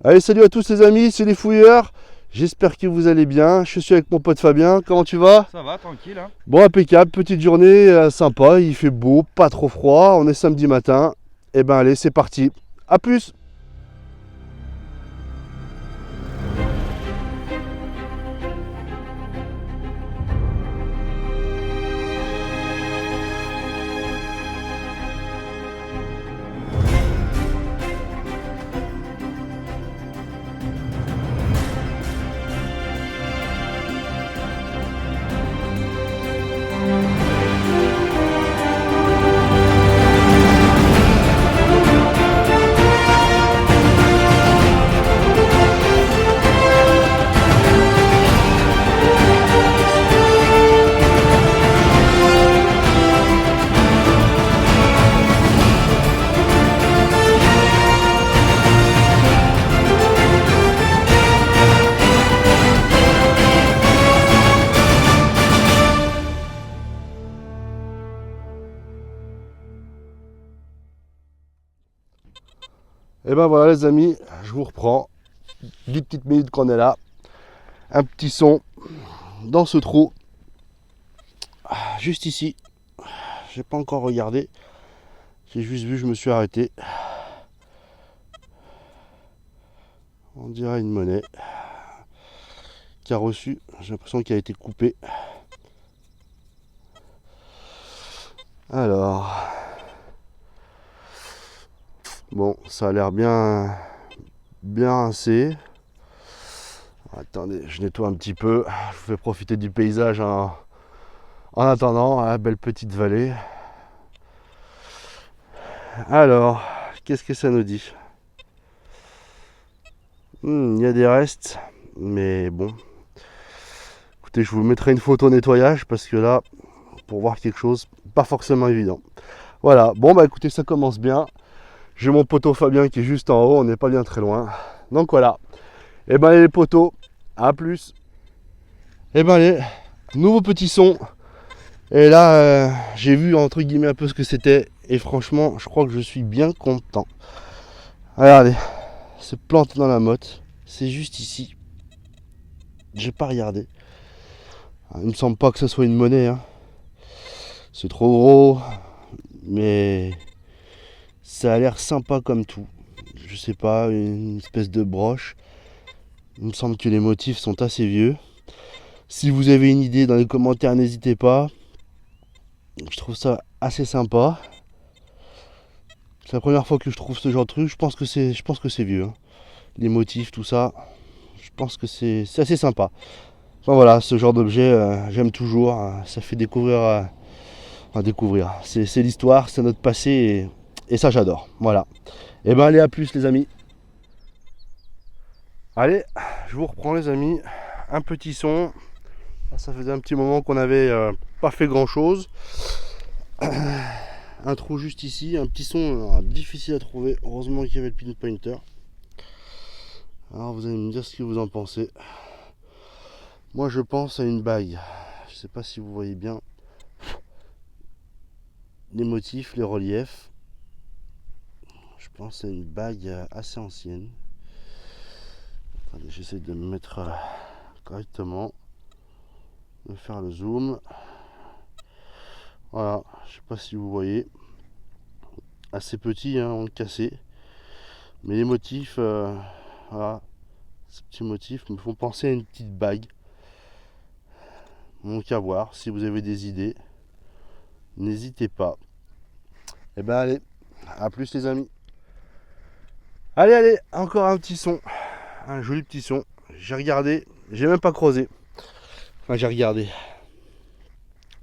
Allez, salut à tous les amis, c'est les fouilleurs. J'espère que vous allez bien. Je suis avec mon pote Fabien. Comment tu vas? Ça va, tranquille, hein. Bon, impeccable. Petite journée sympa. Il fait beau, pas trop froid. On est samedi matin. Et ben, allez, c'est parti. À plus. Et ben voilà les amis, je vous reprends. 10 petites minutes qu'on est là. Un petit son dans ce trou. Juste ici. J'ai pas encore regardé. J'ai juste vu, je me suis arrêté. On dirait une monnaie qui a reçu. J'ai l'impression qu'elle a été coupée. Alors, bon, ça a l'air bien rincé. Attendez, je nettoie un petit peu. Je vous fais profiter du paysage en attendant. La belle petite vallée. Alors, qu'est-ce que ça nous dit? Il y a des restes, mais bon. Écoutez, je vous mettrai une photo nettoyage parce que là, pour voir quelque chose, pas forcément évident. Voilà, bon bah écoutez, ça commence bien. J'ai mon poteau Fabien qui est juste en haut, on n'est pas bien très loin. Donc voilà. Et ben les poteaux, à plus. Et ben allez, nouveau petit son. Et là, j'ai vu entre guillemets un peu ce que c'était. Et franchement, je crois que je suis bien content. Regardez, c'est planté dans la motte. C'est juste ici. J'ai pas regardé. Il me semble pas que ce soit une monnaie, hein. C'est trop gros. Mais ça a l'air sympa comme tout. Je sais pas, une espèce de broche. Il me semble que les motifs sont assez vieux. Si vous avez une idée dans les commentaires, n'hésitez pas. Je trouve ça assez sympa. C'est la première fois que je trouve ce genre de truc. Je pense que c'est vieux, hein. Les motifs, tout ça. Je pense que c'est assez sympa. Enfin voilà, ce genre d'objet, j'aime toujours. Ça fait découvrir, découvrir. C'est l'histoire, c'est notre passé et ça j'adore. Voilà. Et ben allez, à plus les amis. Allez, je vous reprends les amis. Un petit son. Ça faisait un petit moment qu'on n'avait pas fait grand chose. Un trou juste ici, un petit son difficile à trouver. Heureusement qu'il y avait le pinpointer. Alors vous allez me dire ce que vous en pensez. Moi je pense à une bague. Je sais pas si vous voyez bien les motifs, les reliefs. Je pense à une bague assez ancienne. Attendez, j'essaie de me mettre correctement. De faire le zoom. Voilà, je sais pas si vous voyez. Assez petit, hein, on le cassé. Mais les motifs, voilà, ces petits motifs me font penser à une petite bague. Donc à voir, si vous avez des idées, n'hésitez pas. Et ben allez, à plus les amis. Allez, allez, encore un petit son. Un joli petit son. J'ai regardé, j'ai même pas creusé. Enfin, j'ai regardé.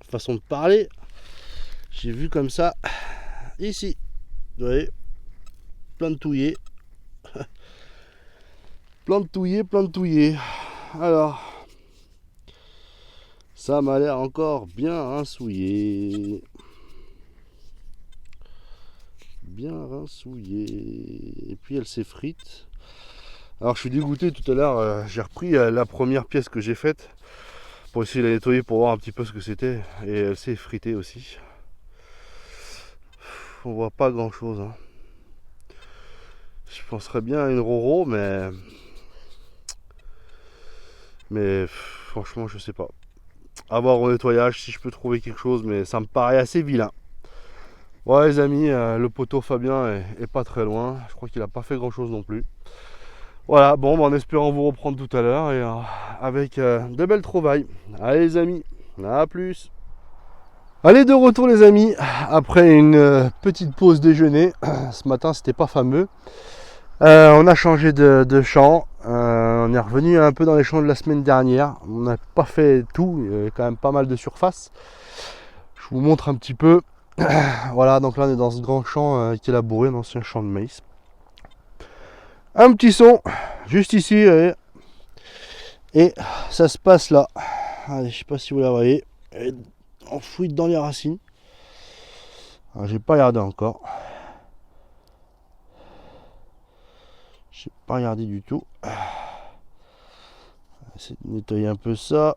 Façon de parler, j'ai vu comme ça. Ici, vous voyez, plein de touillés. Plein de touillés, plein de touillés. Alors, ça m'a l'air encore bien rincouillé. Bien rincouillé. Et puis elle s'effrite. Alors je suis dégoûté tout à l'heure. J'ai repris la première pièce que j'ai faite pour essayer de la nettoyer pour voir un petit peu ce que c'était. Et elle s'est effritée aussi. On voit pas grand chose, hein. Je penserais bien à une Roro, mais franchement, je sais pas. À voir au nettoyage si je peux trouver quelque chose, mais ça me paraît assez vilain. Ouais, les amis, le poteau Fabien est pas très loin. Je crois qu'il a pas fait grand chose non plus. Voilà, bon, en espérant vous reprendre tout à l'heure et avec de belles trouvailles. Allez, les amis, à plus. Allez, de retour, les amis, après une petite pause déjeuner. Ce matin, c'était pas fameux. On a changé de champ. On est revenu un peu dans les champs de la semaine dernière. On n'a pas fait tout, il y avait quand même pas mal de surface. Je vous montre un petit peu. Voilà, donc là on est dans ce grand champ qui est labouré, un ancien champ de maïs. Un petit son, juste ici, et ça se passe là. Allez, je sais pas si vous la voyez, enfouie dans les racines. J'ai pas regardé encore. J'ai pas regardé du tout. On va essayer de nettoyer un peu ça.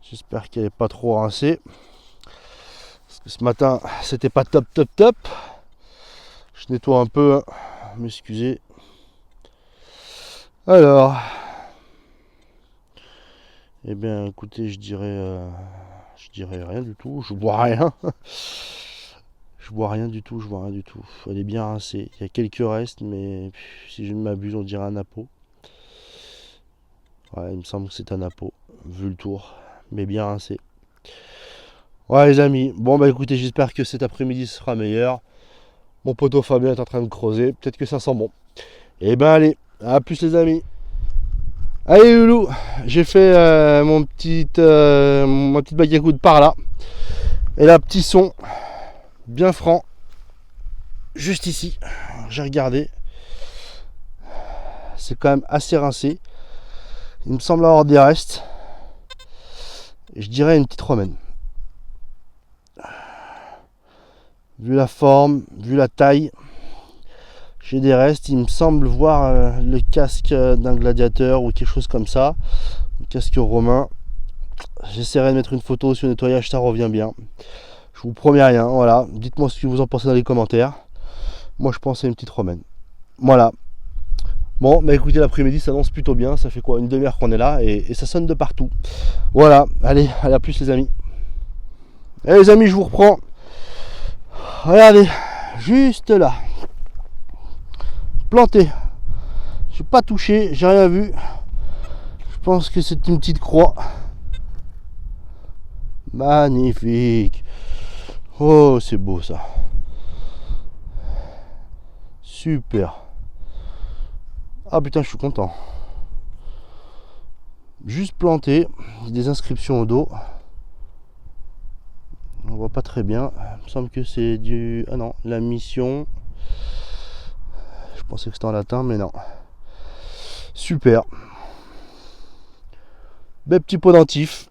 J'espère qu'elle est pas trop rincée. Parce que ce matin, c'était pas top. Je nettoie un peu, hein. M'excusez. Alors, eh bien, écoutez, je dirais rien du tout. Je bois rien. Je bois rien du tout. Elle est bien rincée. Il y a quelques restes, mais si je ne m'abuse, on dirait un napo. Ouais, il me semble que c'est un napo, vu le tour, mais bien rincé. Ouais, les amis. Bon, bah écoutez, j'espère que cet après-midi sera meilleur. Mon poteau Fabien est en train de creuser. Peut-être que ça sent bon. Et ben allez, à plus les amis. Allez loulou, j'ai fait ma petite bague à coude par là. Et là, petit son, bien franc, juste ici. J'ai regardé. C'est quand même assez rincé. Il me semble avoir des restes. Et je dirais une petite romaine. Vu la forme, vu la taille, j'ai des restes. Il me semble voir le casque d'un gladiateur ou quelque chose comme ça. Le casque romain. J'essaierai de mettre une photo sur le nettoyage, ça revient bien. Je vous promets rien, voilà. Dites-moi ce que vous en pensez dans les commentaires. Moi je pense à une petite romaine. Voilà. Bon, bah écoutez, l'après-midi s'annonce plutôt bien. Ça fait quoi, une demi-heure qu'on est là et ça sonne de partout. Voilà, allez à plus les amis. Allez les amis, je vous reprends. Regardez, juste là. Planté. Je suis pas touché, j'ai rien vu. Je pense que c'est une petite croix. Magnifique. Oh, c'est beau ça. Super. Ah putain, je suis content. Juste planté. Des inscriptions au dos. On voit pas très bien. Il me semble que c'est du... Ah non, la mission. Je pensais que c'était en latin, mais non. Super. Bel petit pendentif.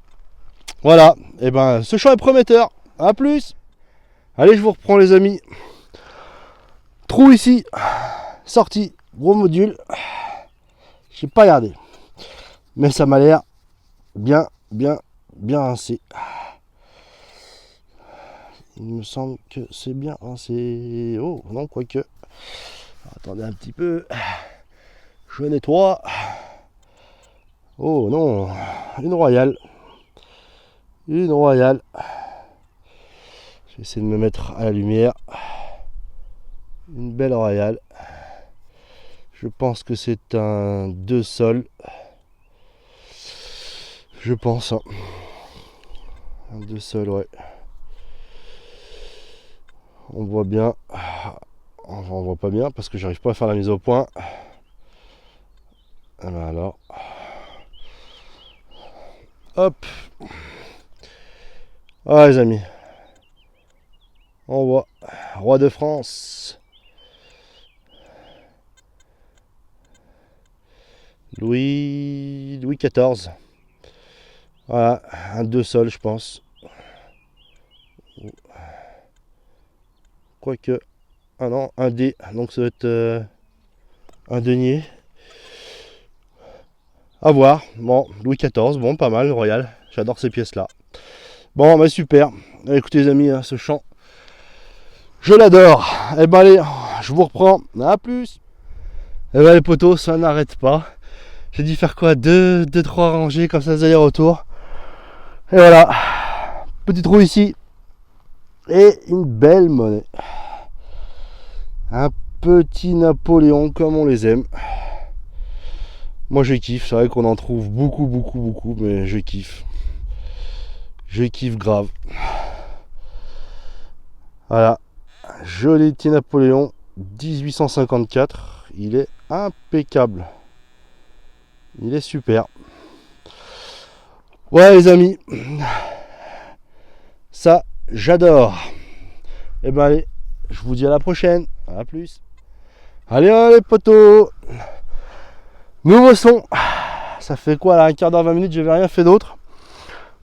Voilà. Et ben, ce champ est prometteur. A plus. Allez, je vous reprends les amis. Trou ici. Sortie. Gros module. J'ai pas regardé. Mais ça m'a l'air bien rincé. Il me semble que c'est bien rincé. Oh non, quoique. Attendez un petit peu. Je nettoie. Oh non. Une royale. Une royale. Je vais essayer de me mettre à la lumière. Une belle royale. Je pense que c'est un 2 sol. Je pense. Hein. Un 2 sol, ouais. On voit bien. On voit pas bien parce que j'arrive pas à faire la mise au point. Alors. Hop. Ah les amis. On voit. Roi de France. Louis XIV. Voilà, un 2 sol je pense. Quoique. Ah non, un dé. Donc ça doit être un denier. À voir. Bon, Louis XIV, bon, pas mal, royal. J'adore ces pièces-là. Bon, bah super. Écoutez les amis, hein, ce champ, je l'adore. Et ben allez, je vous reprends. À plus. Et ben les potos, ça n'arrête pas. J'ai dû faire quoi, 2-3 rangées comme ça, des allers-retours. Et voilà. Petit trou ici. Et une belle monnaie. Un petit Napoléon comme on les aime. Moi je kiffe, c'est vrai qu'on en trouve beaucoup, mais je kiffe. Je kiffe grave. Voilà. Joli petit Napoléon 1854. Il est impeccable. Il est super. Ouais les amis. Ça, j'adore. Et ben allez, je vous dis à la prochaine. À plus. Allez, allez potos. Nouveau son. Ça fait quoi là, un quart d'heure, 20 minutes, j'avais rien fait d'autre.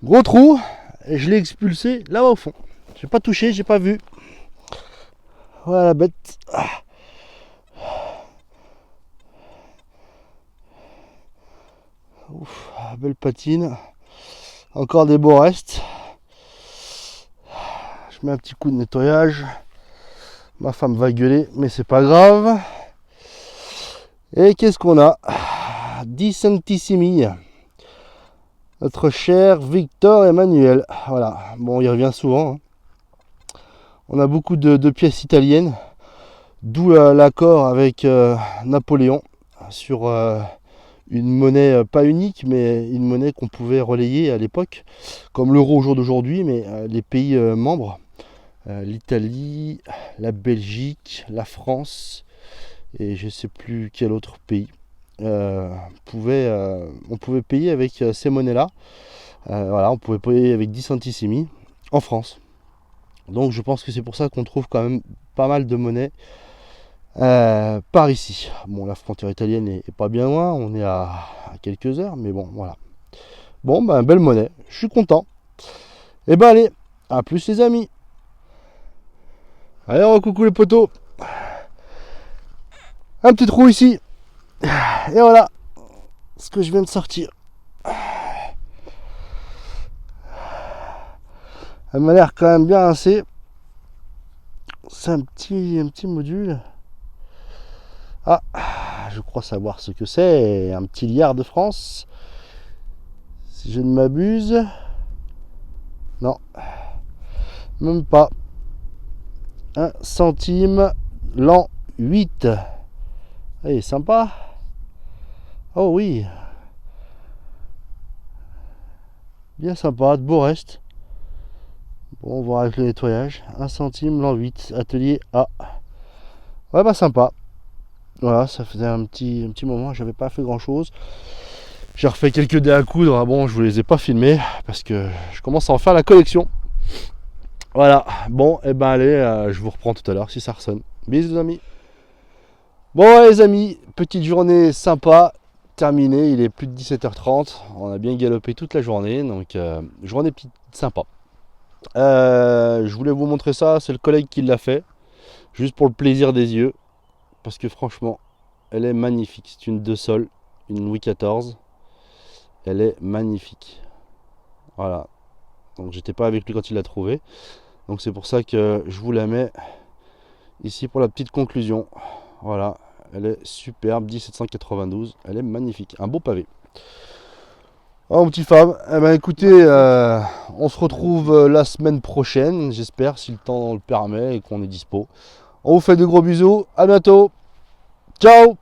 Gros trou. Et je l'ai expulsé là-bas au fond. J'ai pas touché, j'ai pas vu. Voilà la bête. Ouf, belle patine. Encore des beaux restes. Je mets un petit coup de nettoyage. Ma femme va gueuler, mais c'est pas grave. Et qu'est-ce qu'on a? 10 centissimi. Notre cher Victor Emmanuel. Voilà. Bon, il revient souvent. Hein. On a beaucoup de pièces italiennes. D'où l'accord avec Napoléon sur une monnaie pas unique, mais une monnaie qu'on pouvait relayer à l'époque, comme l'euro au jour d'aujourd'hui, mais les pays membres, l'Italie, la Belgique, la France, et je ne sais plus quel autre pays, on pouvait payer avec ces monnaies-là. Voilà, on pouvait payer avec 10 centissimi en France. Donc je pense que c'est pour ça qu'on trouve quand même pas mal de monnaies par ici. Bon, la frontière italienne est pas bien loin, on est à quelques heures, mais bon, voilà. Bon, ben, belle monnaie, je suis content. Et ben allez, à plus les amis. Allez, coucou les potos. Un petit trou ici. Et voilà ce que je viens de sortir. Elle m'a l'air quand même bien rincée. C'est un petit module. Ah, je crois savoir ce que c'est. Un petit liard de France. Si je ne m'abuse. Non. Même pas. 1 centime l'an 8. Eh, sympa. Oh oui. Bien sympa, de beaux restes. Bon, on va avec le nettoyage. 1 centime l'an 8. Atelier A. Ouais, bah sympa. Voilà, ça faisait un petit moment, j'avais pas fait grand chose. J'ai refait quelques dés à coudre. Ah bon, je vous les ai pas filmés parce que je commence à en faire la collection. Voilà, bon, et ben allez, je vous reprends tout à l'heure si ça ressonne. Bisous les amis. Bon ouais, les amis, petite journée sympa, terminée, il est plus de 17h30. On a bien galopé toute la journée, donc journée petite sympa. Je voulais vous montrer ça, c'est le collègue qui l'a fait, juste pour le plaisir des yeux. Parce que franchement, elle est magnifique. C'est une 2 sols, une Louis XIV. Elle est magnifique. Voilà. Donc j'étais pas avec lui quand il l'a trouvée. Donc c'est pour ça que je vous la mets ici pour la petite conclusion. Voilà. Elle est superbe, 1792. Elle est magnifique. Un beau pavé. Oh mon petit Fab. Eh ben écoutez, on se retrouve la semaine prochaine. J'espère, si le temps le permet et qu'on est dispo. On vous fait de gros bisous. À bientôt. Ciao.